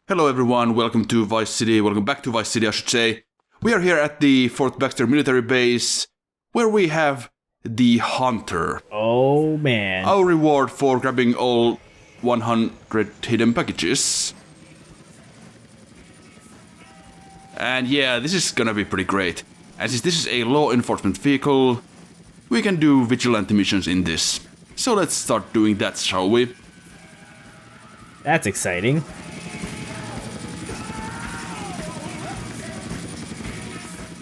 Hello everyone, welcome to Vice City, welcome back to Vice City I should say. We are here at the Fort Baxter military base, where we have the Hunter. Oh man. Our reward for grabbing all 100 hidden packages. And yeah, this is gonna be pretty great. And since this is a law enforcement vehicle, we can do vigilante missions in this. So let's start doing that, shall we? That's exciting.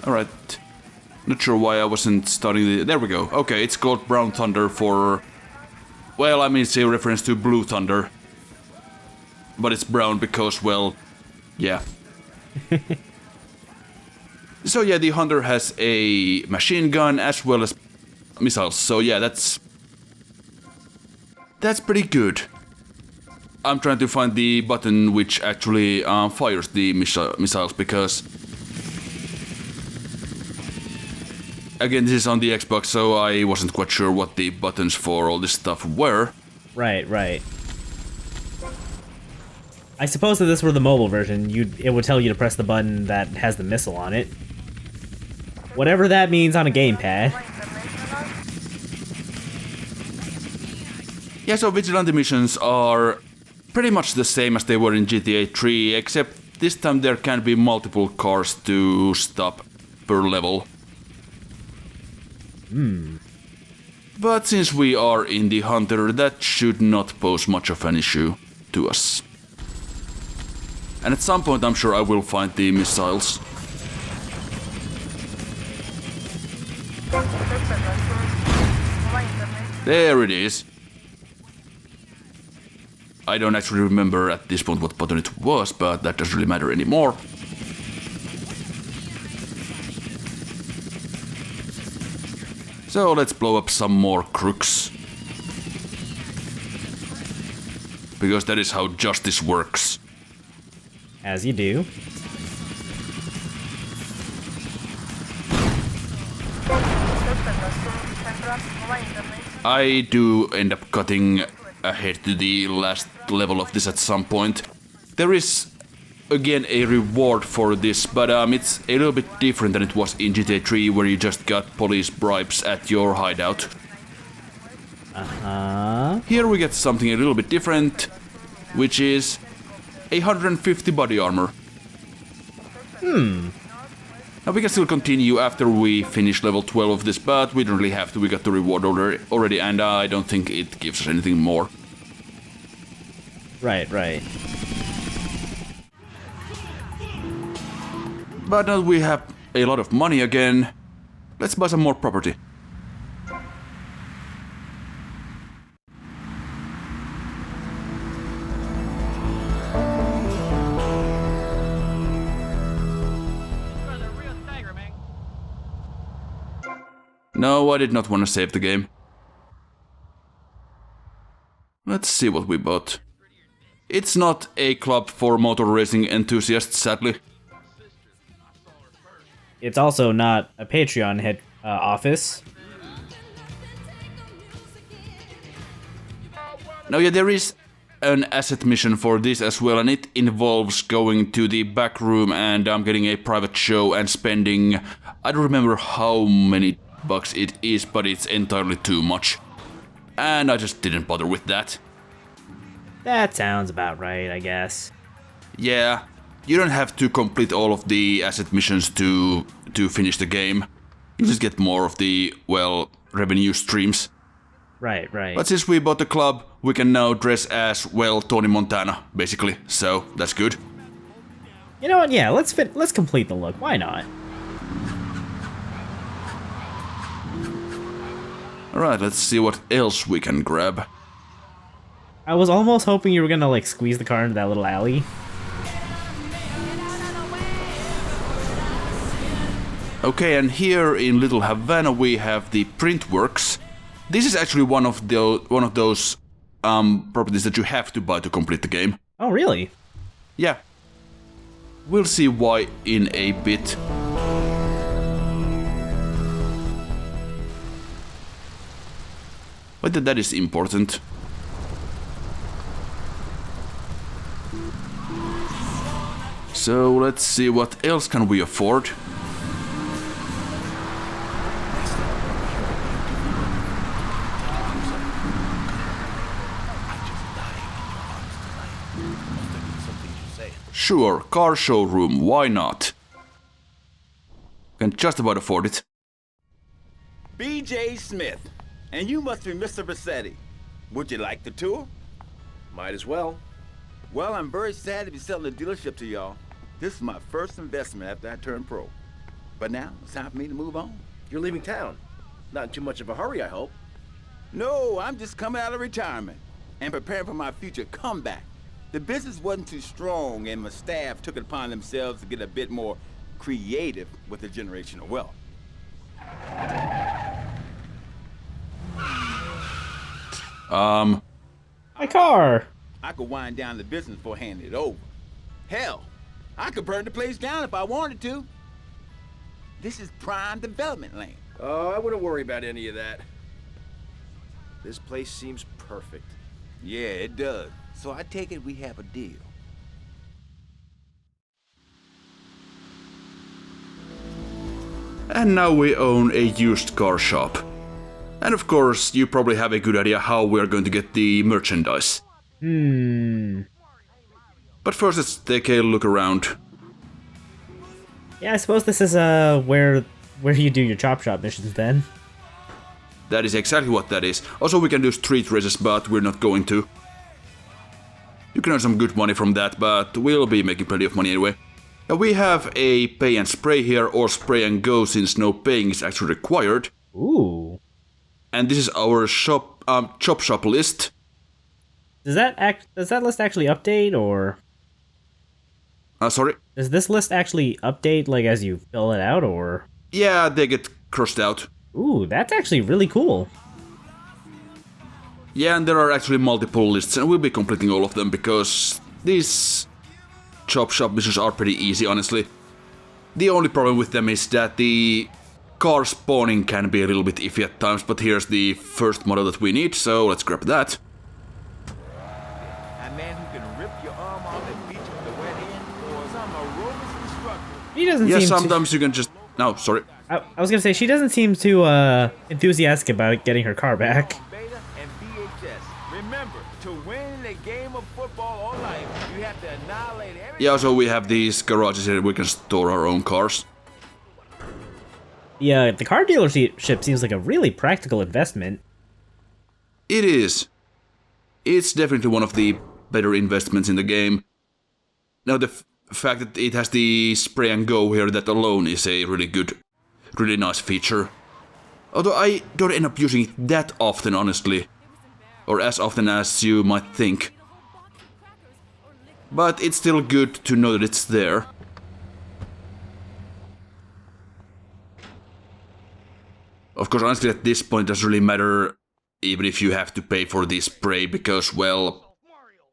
Alright. Not sure why I wasn't starting the... There we go. Okay, it's called Brown Thunder for... Well, I mean, it's a reference to Blue Thunder. But it's brown because, well... Yeah. So yeah, the Hunter has a machine gun as well as missiles. So yeah, that's pretty good. I'm trying to find the button which actually fires the missiles because... Again, this is on the Xbox, so I wasn't quite sure what the buttons for all this stuff were. Right. I suppose if this were the mobile version, it would tell you to press the button that has the missile on it. Whatever that means on a gamepad. Yeah, so vigilante missions are pretty much the same as they were in GTA 3, except this time there can be multiple cars to stop per level. But since we are in the Hunter, that should not pose much of an issue to us. And at some point I'm sure I will find the missiles. There it is. I don't actually remember at this point what button it was, but that doesn't really matter anymore. So let's blow up some more crooks. Because that is how justice works. As you do. I do end up cutting ahead to the last level of this at some point. There is again a reward for this, but it's a little bit different than it was in GTA 3 where you just got police bribes at your hideout. Here we get something a little bit different, which is 150 body armor. Now we can still continue after we finish level 12 of this, but we don't really have to. We got the reward already, and I don't think it gives us anything more. Right. But now we have a lot of money again. Let's buy some more property. No, I did not want to save the game. Let's see what we bought. It's not a club for motor racing enthusiasts, sadly. It's also not a Patreon head office. Now yeah, there is an asset mission for this as well, and it involves going to the back room and getting a private show and spending... I don't remember how many bucks it is, but it's entirely too much. And I just didn't bother with that. That sounds about right, I guess. Yeah, you don't have to complete all of the asset missions to finish the game. You just get more of the, well, revenue streams. Right. But since we bought the club, we can now dress as, well, Tony Montana, basically. So, that's good. You know what? Yeah, let's complete the look. Why not? Alright, let's see what else we can grab. I was almost hoping you were gonna, like, squeeze the car into that little alley. Okay, and here in Little Havana we have the Printworks. This is actually one of those properties that you have to buy to complete the game. Oh, really? Yeah. We'll see why in a bit. But that is important. So let's see what else can we afford. Sure, car showroom, why not? Can just about afford it. B.J. Smith, and you must be Mr. Vercetti. Would you like the tour? Might as well. Well, I'm very sad to be selling the dealership to y'all. This is my first investment after I turned pro. But now, it's time for me to move on. You're leaving town. Not in too much of a hurry, I hope. No, I'm just coming out of retirement and preparing for my future comeback. The business wasn't too strong, and my staff took it upon themselves to get a bit more creative with the generational wealth. My car! I could wind down the business before handing it over. Hell, I could burn the place down if I wanted to. This is prime development land. Oh, I wouldn't worry about any of that. This place seems perfect. Yeah, it does. So I take it we have a deal. And now we own a used car shop. And of course, you probably have a good idea how we're going to get the merchandise. But first, let's take a look around. Yeah, I suppose this is where you do your chop shop missions then. That is exactly what that is. Also, we can do street races, but we're not going to. You can earn some good money from that, but we'll be making plenty of money anyway. Now we have a pay and spray here, or spray and go, since no paying is actually required. Ooh. And this is our chop shop list. Does that list actually update, or? Sorry? Does this list actually update, like, as you fill it out, or? Yeah, they get crossed out. Ooh, that's actually really cool. Yeah, and there are actually multiple lists, and we'll be completing all of them, because these chop shop missions are pretty easy, honestly. The only problem with them is that the car spawning can be a little bit iffy at times, but here's the first model that we need, so let's grab that. A man who can rip your arm off and beat you with the wet end, or some aerobics instructor. He doesn't Yeah, seem sometimes you can just... No, sorry. I was gonna say, she doesn't seem too enthusiastic about getting her car back. Beta and VHS. Remember, to win a game of football or life, you have to annihilate every... Yeah, so we have these garages here, we can store our own cars. Yeah, the car dealership seems like a really practical investment. It is. It's definitely one of the better investments in the game. Now, the fact that it has the spray and go here, that alone is a really nice feature. Although I don't end up using it that often, honestly. Or as often as you might think. But it's still good to know that it's there. Of course, honestly, at this point, it doesn't really matter even if you have to pay for the spray, because, well,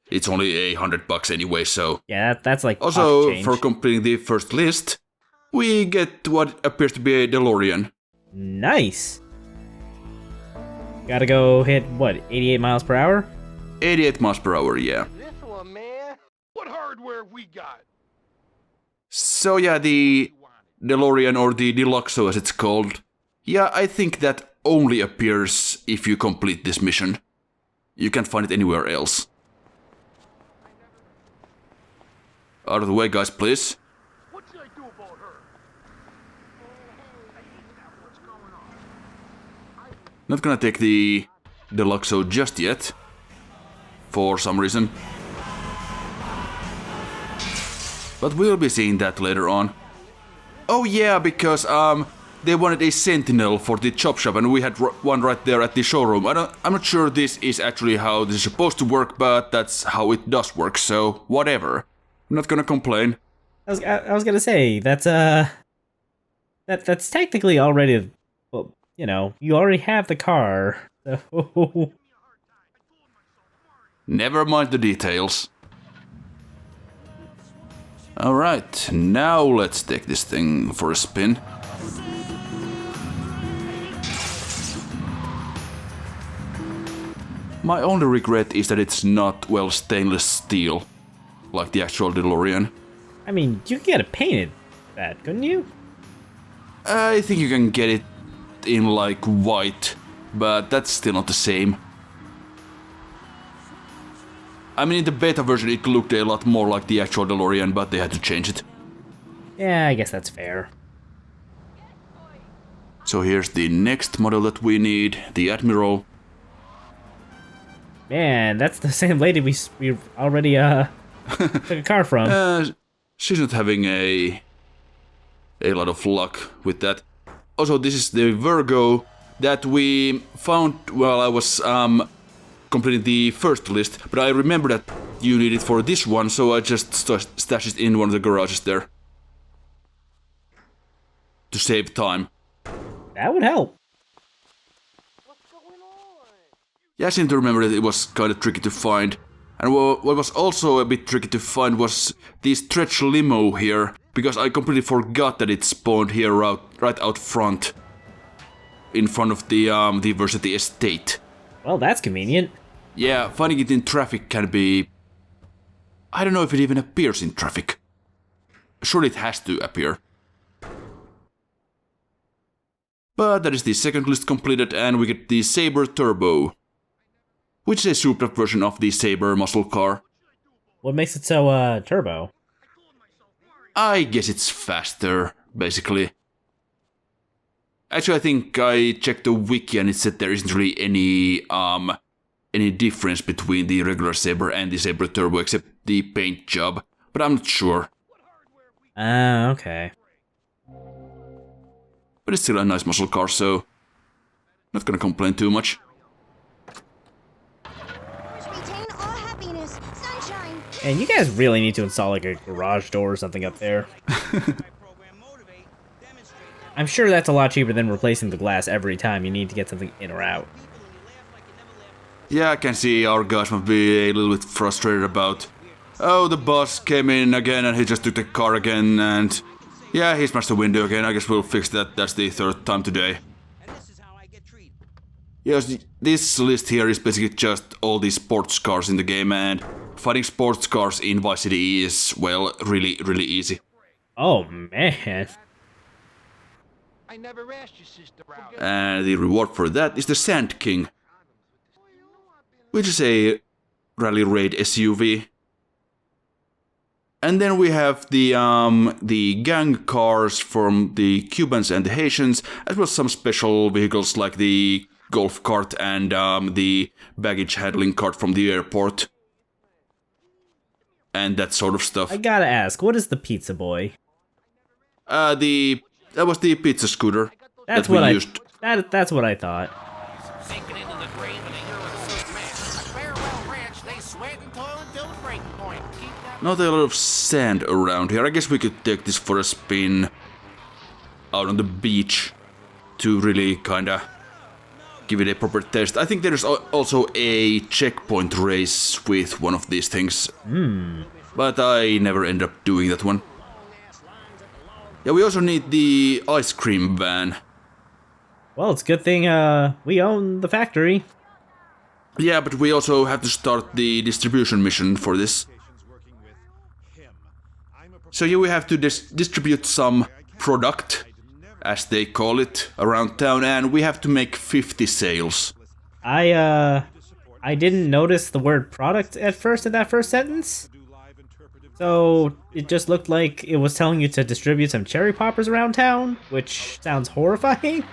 it's only $100 anyway, so... Yeah, that's like Also, pocket change. for completing the first list, we get what appears to be a DeLorean. Nice. Gotta go hit, what, 88 miles per hour? 88 miles per hour, yeah. This one, man. What hardware we got? So yeah, the DeLorean, or the Deluxo as it's called, yeah, I think that only appears if you complete this mission. You can't find it anywhere else. Out of the way, guys, please. What should I do about her? What's going on? Not gonna take the Deluxo just yet. For some reason. But we'll be seeing that later on. Oh yeah, because they wanted a sentinel for the chop shop, and we had one right there at the showroom. I'm not sure this is actually how this is supposed to work, but that's how it does work, so whatever. I'm not gonna complain. I was gonna say, that's technically already, well, you know, you already have the car, so... Never mind the details. Alright, now let's take this thing for a spin. My only regret is that it's not, well, stainless steel, like the actual DeLorean. I mean, you could get it painted that, couldn't you? I think you can get it in like white, but that's still not the same. I mean, in the beta version it looked a lot more like the actual DeLorean, but they had to change it. Yeah, I guess that's fair. So here's the next model that we need, the Admiral. Man, that's the same lady we already took a car from. She's not having a lot of luck with that. Also, this is the Virgo that we found while I was completing the first list, but I remember that you need it for this one, so I just stashed it in one of the garages there. To save time. That would help. Yeah, I seem to remember that it was kind of tricky to find. And what was also a bit tricky to find was the stretch limo here, because I completely forgot that it spawned here right out front. In front of the Vercetti estate. Well, that's convenient. Yeah, finding it in traffic can be... I don't know if it even appears in traffic. Surely it has to appear. But that is the second list completed, and we get the Sabre Turbo, which is a souped-up version of the Sabre muscle car. What makes it so, turbo? I guess it's faster, basically. Actually, I think I checked the wiki and it said there isn't really any difference between the regular Sabre and the Sabre Turbo except the paint job, but I'm not sure. Ah, okay. But it's still a nice muscle car, so not gonna complain too much. Retain all happiness, sunshine. And you guys really need to install like a garage door or something up there. I'm sure that's a lot cheaper than replacing the glass every time you need to get something in or out. Yeah, I can see our guys might be a little bit frustrated about, oh, the boss came in again and he just took the car again and yeah, he smashed the window again. I guess we'll fix that. That's the third time today. Yes, this list here is basically just all the sports cars in the game, and finding sports cars in Vice City is, well, really, really easy. Oh, man. I never asked you, sister. And the reward for that is the Sand King, which is a rally raid SUV. And then we have the gang cars from the Cubans and the Haitians, as well as some special vehicles like the golf cart and the baggage handling cart from the airport. And that sort of stuff. I gotta ask, what is the Pizza Boy? That was the pizza scooter That's that we what used. That's what I thought. Sinking into the grave and a year of soot man. Farewell ranch, they sweat and toil until breaking point. Keep that. Not a lot of sand around here. I guess we could take this for a spin out on the beach to really kinda give it a proper test. I think there's also a checkpoint race with one of these things. But I never end up doing that one. Yeah, we also need the ice cream van. Well, it's a good thing we own the factory. Yeah, but we also have to start the distribution mission for this. So yeah, we have to distribute some product, as they call it, around town, and we have to make 50 sales. I didn't notice the word product at first in that first sentence. So it just looked like it was telling you to distribute some cherry poppers around town, which sounds horrifying.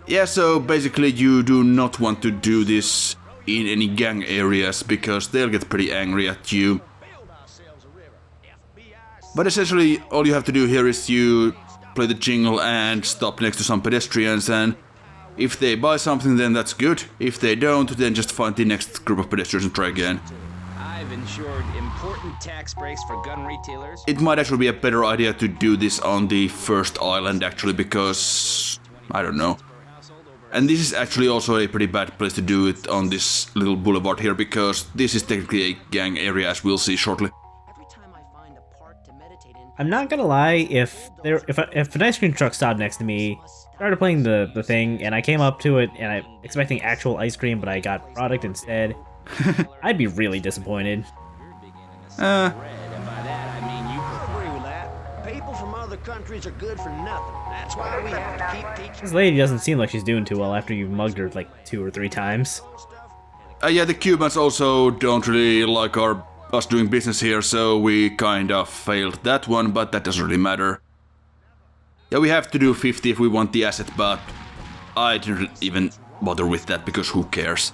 Yeah, so basically you do not want to do this in any gang areas, because they'll get pretty angry at you. But essentially, all you have to do here is you play the jingle and stop next to some pedestrians, and if they buy something, then that's good. If they don't, then just find the next group of pedestrians and try again. I've ensured important tax breaks for gun retailers. It might actually be a better idea to do this on the first island, actually, because... I don't know. And this is actually also a pretty bad place to do it on this little boulevard here, because this is technically a gang area, as we'll see shortly. I'm not gonna lie, if an ice cream truck stopped next to me, started playing the thing, and I came up to it and I'm expecting actual ice cream, but I got product instead, I'd be really disappointed. Red, and by that I mean you prefer. Agree with that. People from other countries are good for nothing. That's why we have to keep teaching. This lady doesn't seem like she's doing too well after you've mugged her like 2 or 3 times. Yeah, the Cubans also don't really like us doing business here, so we kind of failed that one, but that doesn't really matter. Yeah, we have to do 50 if we want the asset, but I didn't even bother with that because who cares?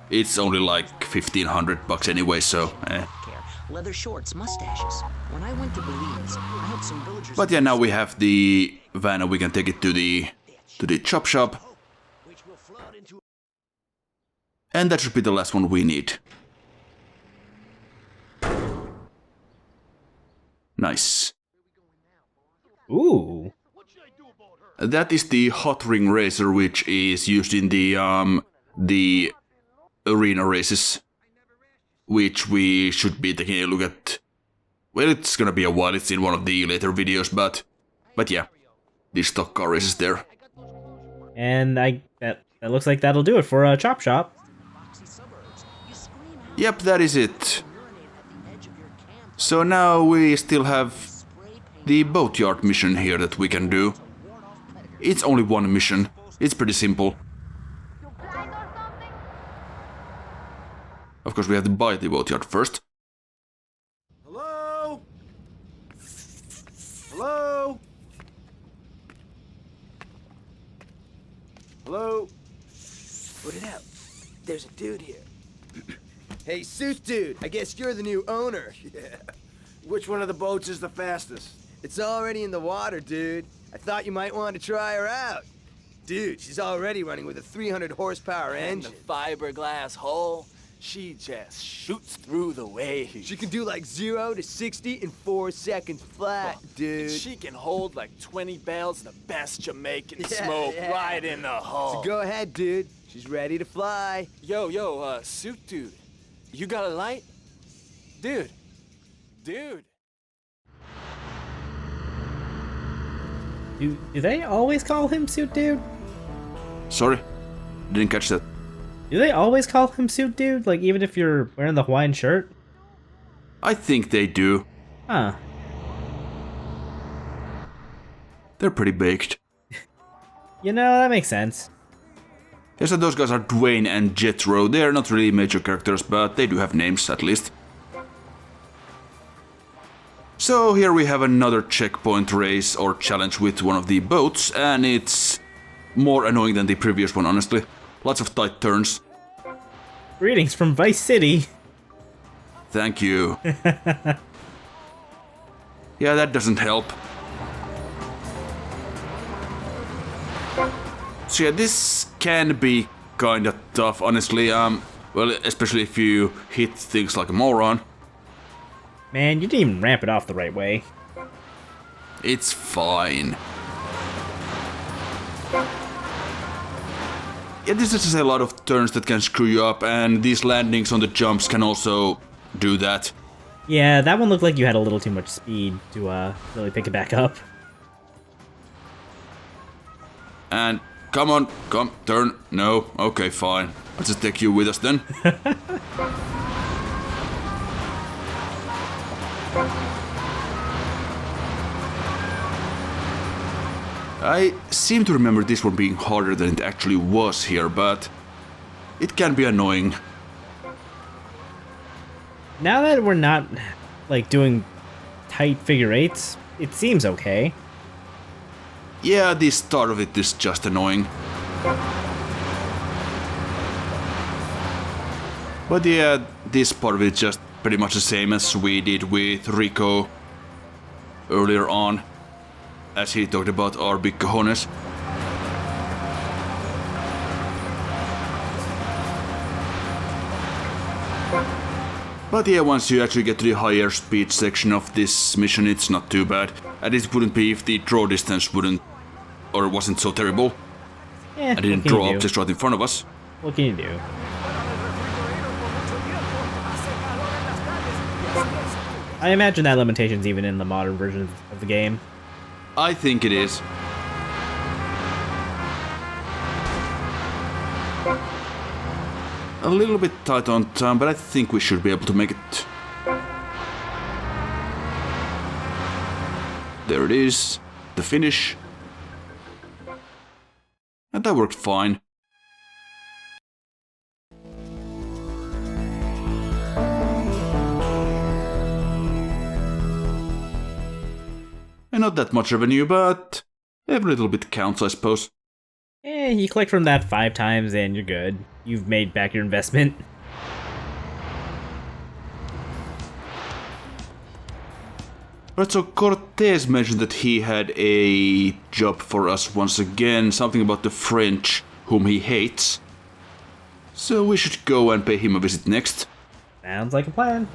It's only like 1,500 bucks anyway, so Leather shorts, mustaches. When I went to Belize, I had some villagers. But yeah, now we have the van and we can take it to the chop shop. And that should be the last one we need. Nice. Ooh. That is the hot ring racer, which is used in the arena races, which we should be taking a look at. Well, it's gonna be a while. It's in one of the later videos, but yeah, the stock car races there. And that looks like that'll do it for a chop shop. Yep, that is it. So now we still have the Boatyard mission here that we can do. It's only one mission. It's pretty simple. Of course, we have to buy the Boatyard first. Hello? Hello? Hello? Put it out. There's a dude here. Hey, suit dude, I guess you're the new owner. Yeah. Which one of the boats is the fastest? It's already in the water, dude. I thought you might want to try her out. Dude, she's already running with a 300 horsepower engine. The fiberglass hull, she just shoots through the waves. She can do like 0 to 60 in 4 seconds flat, dude. She can hold like 20 bales of the best Jamaican Yeah, smoke yeah. right in the hull. So go ahead, dude. She's ready to fly. Yo, suit dude. You got a light? Dude. Do they always call him Suit Dude? Sorry, didn't catch that. Do they always call him Suit Dude? Like, even if you're wearing the Hawaiian shirt? I think they do. Huh. They're pretty baked. You know, that makes sense. Yeah, so those guys are Dwayne and Jethro. They're not really major characters, but they do have names at least. So here we have another checkpoint race or challenge with one of the boats, and it's more annoying than the previous one, honestly. Lots of tight turns. Greetings from Vice City. Thank you. Yeah, that doesn't help. So yeah, this can be kinda tough, honestly. Well, especially if you hit things like a moron. Man, you didn't even ramp it off the right way. It's fine. Yeah, this is just a lot of turns that can screw you up, and these landings on the jumps can also do that. Yeah, that one looked like you had a little too much speed to really pick it back up. And come on, turn. No, okay, fine. I'll just take you with us then. I seem to remember this one being harder than it actually was here, but it can be annoying. Now that we're not, like, doing tight figure eights, it seems okay. Yeah, the start of it is just annoying. But yeah, this part of it is just pretty much the same as we did with Rico earlier on, as he talked about our big cojones. But yeah, once you actually get to the higher speed section of this mission, it's not too bad. At least it wouldn't be if the draw distance wasn't so terrible. Yeah, and didn't draw objects right in front of us. What can you do? I imagine that limitation's even in the modern version of the game. I think it is. A little bit tight on time, but I think we should be able to make it. There it is. The finish. And that worked fine. And not that much revenue, but every little bit counts, I suppose. You click from that 5 times and you're good. You've made back your investment. Right, so Cortez mentioned that he had a job for us once again, something about the French, whom he hates. So we should go and pay him a visit next. Sounds like a plan.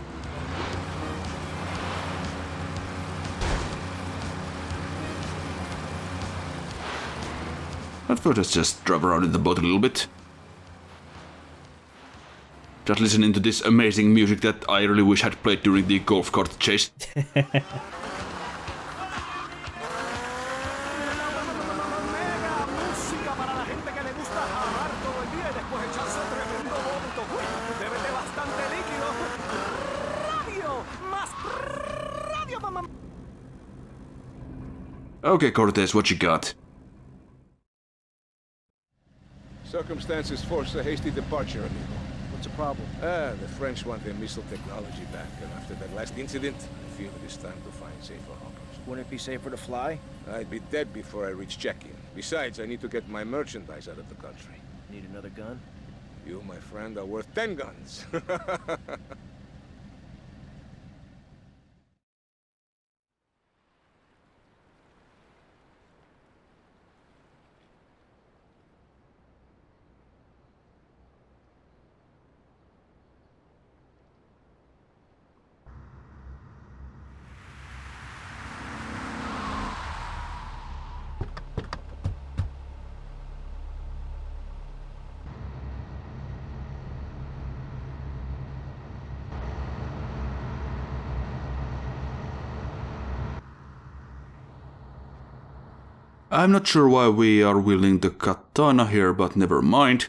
But first, let's just drive around in the boat a little bit. Just listening to this amazing music that I really wish had played during the golf cart chase. Okay, Cortez, what you got? Circumstances force a hasty departure, amigo. What's the problem? The French want their missile technology back, and after that last incident, I feel it is time to find safer harbors. Wouldn't it be safer to fly? I'd be dead before I reach check-in. Besides, I need to get my merchandise out of the country. Need another gun? You, my friend, are worth 10 guns. I'm not sure why we are wielding the katana here, but never mind.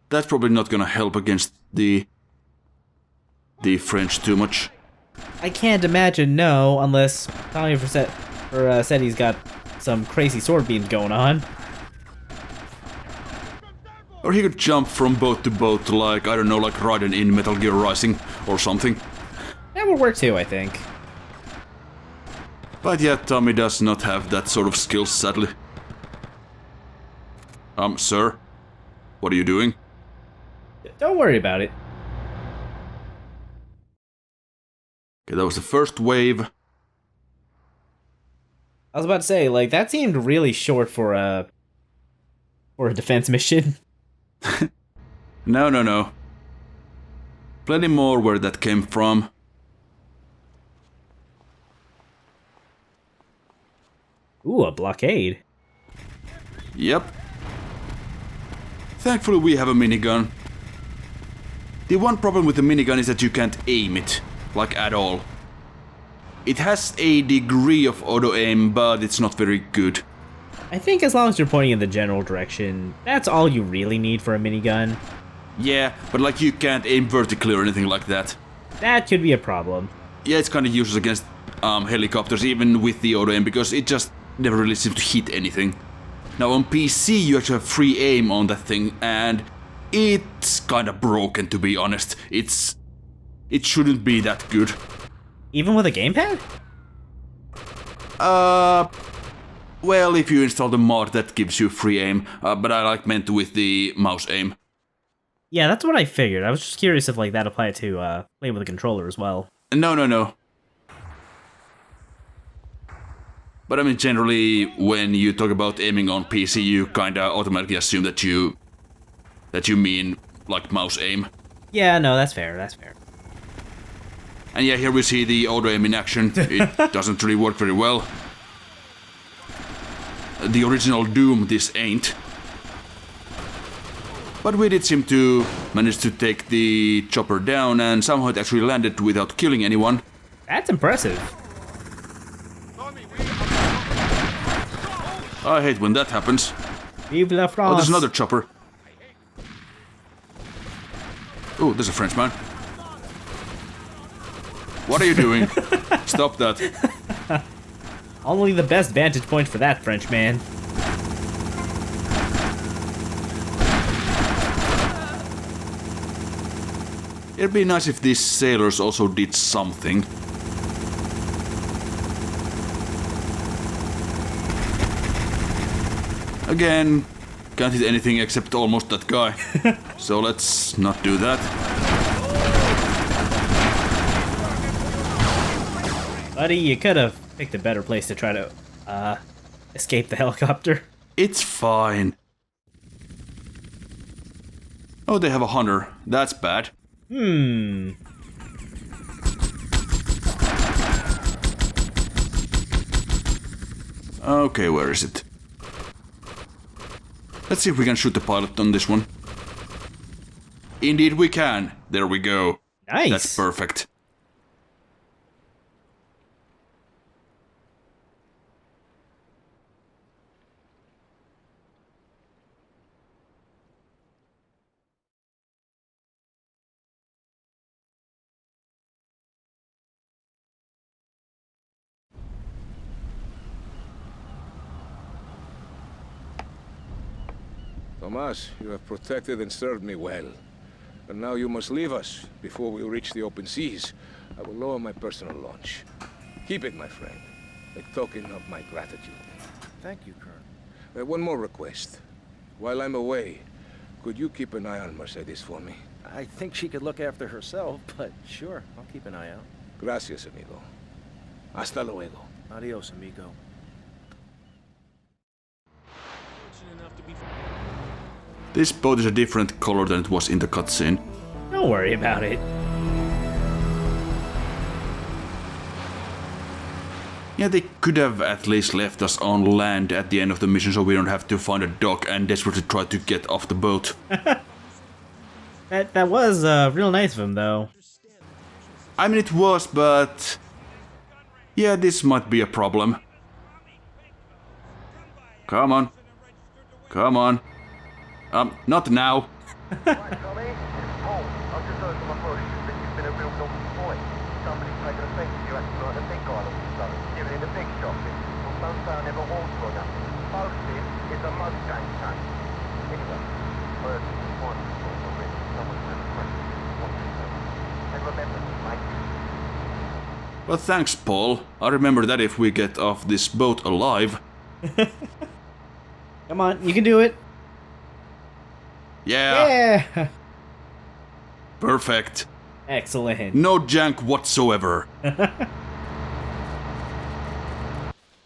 That's probably not gonna help against the French too much. I can't imagine no, unless Tommy Vercetti's got some crazy sword beams going on. Or he could jump from boat to boat like, I don't know, like Raiden in Metal Gear Rising or something. That would work too, I think. But yeah, Tommy does not have that sort of skill, sadly. Sir? What are you doing? Don't worry about it. Okay, that was the first wave. I was about to say, like, that seemed really short for a defense mission. No. Plenty more where that came from. Ooh, a blockade. Yep. Thankfully we have a minigun. The one problem with the minigun is that you can't aim it, like at all. It has a degree of auto-aim, but it's not very good. I think as long as you're pointing in the general direction, that's all you really need for a minigun. Yeah, but like you can't aim vertically or anything like that. That could be a problem. Yeah, it's kinda useless against helicopters, even with the auto-aim, because it just never really seems to hit anything. Now on PC you actually have free aim on that thing, and it's kinda broken, to be honest. It shouldn't be that good. Even with a gamepad? Well, if you install the mod that gives you free aim, but I meant with the mouse aim. Yeah, that's what I figured. I was just curious if like that applied to playing with a controller as well. No. But I mean, generally, when you talk about aiming on PC, you kinda automatically assume that you mean like mouse aim. Yeah, no, that's fair. And yeah, here we see the auto aim in action. It doesn't really work very well. The original Doom, this ain't. But we did seem to manage to take the chopper down, and somehow it actually landed without killing anyone. That's impressive. I hate when that happens. Vive la France. Oh, there's another chopper. Oh, there's a Frenchman. What are you doing? Stop that. Only the best vantage point for that, Frenchman. It'd be nice if these sailors also did something. Again, can't hit anything except almost that guy. So let's not do that. Buddy, you could have picked a better place to try to, escape the helicopter. It's fine. Oh, they have a hunter. That's bad. Okay, where is it? Let's see if we can shoot the pilot on this one. Indeed we can. There we go. Nice. That's perfect. Tomas, you have protected and served me well. And now you must leave us before we reach the open seas. I will lower my personal launch. Keep it, my friend. A token of my gratitude. Thank you, Colonel. One more request. While I'm away, could you keep an eye on Mercedes for me? I think she could look after herself, but sure, I'll keep an eye out. Gracias, amigo. Hasta luego. Adios, amigo. This boat is a different color than it was in the cutscene. Don't worry about it. Yeah, they could have at least left us on land at the end of the mission so we don't have to find a dock and desperately try to get off the boat. That was real nice of him, though. I mean, it was, but... yeah, this might be a problem. Come on. Come on. Not now. Well, thanks, Paul. I'll remember that if we get off this boat alive. Come on, you can do it. Yeah. Yeah. Perfect. Excellent. No jank whatsoever.